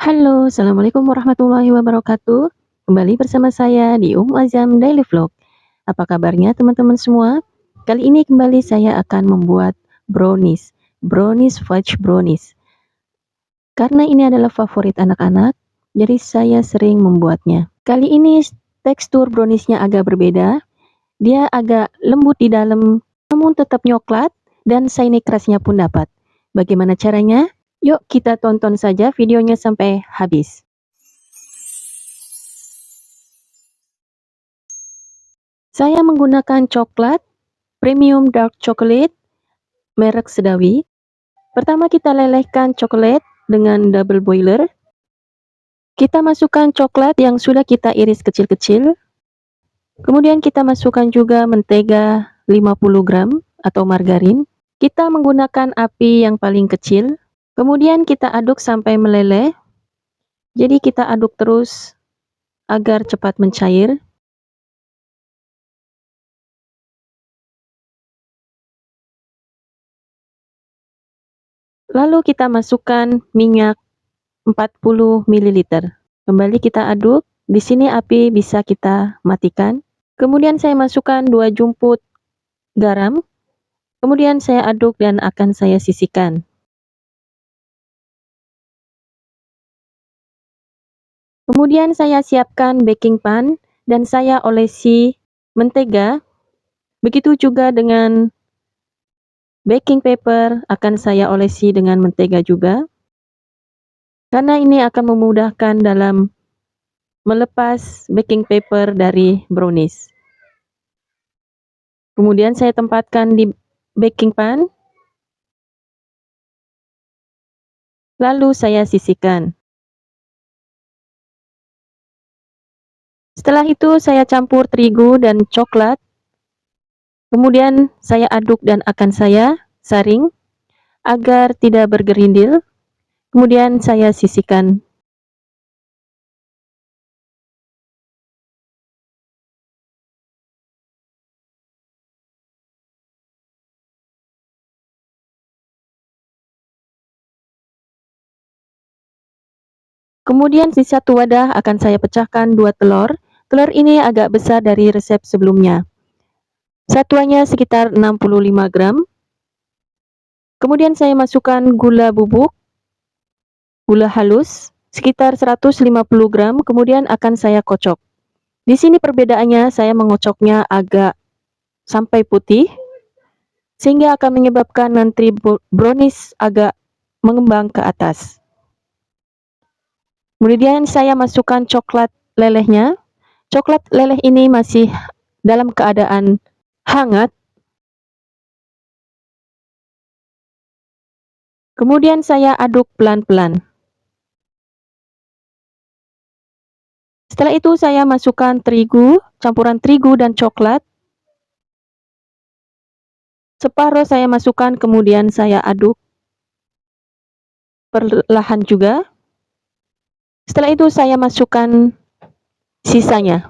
Halo, Assalamualaikum warahmatullahi wabarakatuh. Kembali bersama saya di Azam Daily Vlog. Apa kabarnya teman-teman semua? Kali ini kembali saya akan membuat brownies fudge brownies. Karena ini adalah favorit anak-anak, jadi saya sering membuatnya. Kali ini tekstur browniesnya agak berbeda. Dia agak lembut di dalam, namun tetap coklat dan shiny crustnya pun dapat. Bagaimana caranya? Yuk kita tonton saja videonya sampai habis. Saya menggunakan coklat premium dark chocolate merek Sedawi. Pertama kita lelehkan coklat dengan double boiler. Kita masukkan coklat yang sudah kita iris kecil-kecil. Kemudian kita masukkan juga mentega 50 gram atau margarin. Kita menggunakan api yang paling kecil. Kemudian kita aduk sampai meleleh. Jadi kita aduk terus agar cepat mencair. Lalu kita masukkan minyak 40 ml. Kembali kita aduk. Di sini api bisa kita matikan. Kemudian saya masukkan 2 jumput garam. Kemudian saya aduk dan akan saya sisihkan. Kemudian saya siapkan baking pan dan saya olesi mentega. Begitu juga dengan baking paper akan saya olesi dengan mentega juga. Karena ini akan memudahkan dalam melepas baking paper dari brownies. Kemudian saya tempatkan di baking pan. Lalu saya sisihkan. Setelah itu saya campur terigu dan coklat. Kemudian saya aduk dan akan saya saring agar tidak bergerindil. Kemudian saya sisihkan. Kemudian di satu wadah akan saya pecahkan 2 telur. Telur ini agak besar dari resep sebelumnya. Satuannya sekitar 65 gram. Kemudian saya masukkan gula bubuk, gula halus, sekitar 150 gram. Kemudian akan saya kocok. Di sini perbedaannya saya mengocoknya agak sampai putih, sehingga akan menyebabkan nanti brownies agak mengembang ke atas. Kemudian saya masukkan coklat lelehnya. Coklat leleh ini masih dalam keadaan hangat. Kemudian saya aduk pelan-pelan. Setelah itu saya masukkan terigu, campuran terigu dan coklat. Separuh saya masukkan, kemudian saya aduk perlahan juga. Setelah itu saya masukkan sisanya.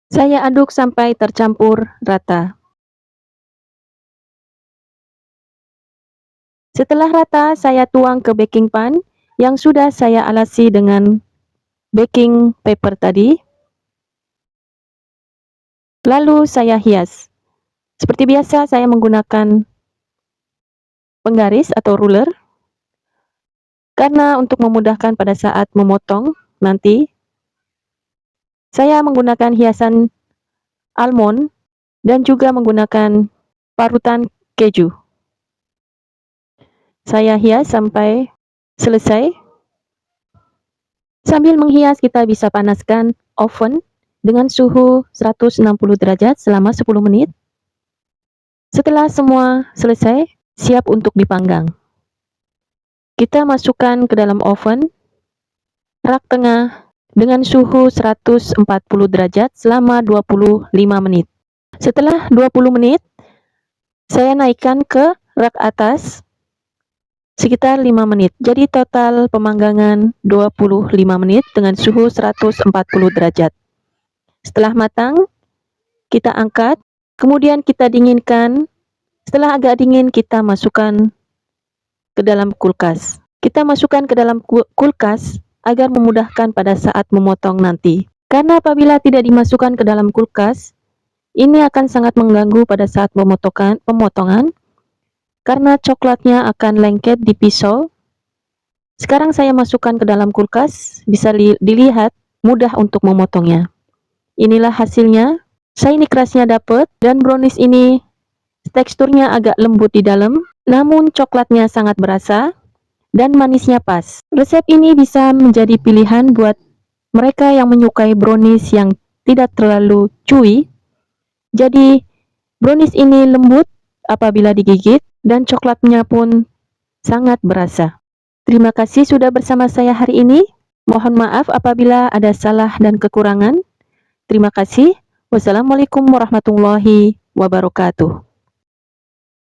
Saya aduk sampai tercampur rata. Setelah rata, saya tuang ke baking pan yang sudah saya alasi dengan baking paper tadi. Lalu saya hias. Seperti biasa saya menggunakan penggaris atau ruler. Karena untuk memudahkan pada saat memotong nanti, saya menggunakan hiasan almond dan juga menggunakan parutan keju. Saya hias sampai selesai. Sambil menghias kita bisa panaskan oven dengan suhu 160 derajat selama 10 menit. Setelah semua selesai, siap untuk dipanggang. Kita masukkan ke dalam oven rak tengah dengan suhu 140 derajat selama 25 menit. Setelah 20 menit, saya naikkan ke rak atas sekitar 5 menit. Jadi total pemanggangan 25 menit dengan suhu 140 derajat. Setelah matang, kita angkat, kemudian kita dinginkan. Setelah agak dingin, kita masukkan ke dalam kulkas. Kita masukkan ke dalam kulkas agar memudahkan pada saat memotong nanti. Karena apabila tidak dimasukkan ke dalam kulkas, ini akan sangat mengganggu pada saat pemotongan karena coklatnya akan lengket di pisau. Sekarang saya masukkan ke dalam kulkas, bisa dilihat mudah untuk memotongnya. Inilah hasilnya. Shiny crustnya dapat dan brownies ini teksturnya agak lembut di dalam, namun coklatnya sangat berasa dan manisnya pas. Resep ini bisa menjadi pilihan buat mereka yang menyukai brownies yang tidak terlalu chewy. Jadi brownies ini lembut apabila digigit dan coklatnya pun sangat berasa. Terima kasih sudah bersama saya hari ini. Mohon maaf apabila ada salah dan kekurangan. Terima kasih. Wassalamualaikum warahmatullahi wabarakatuh.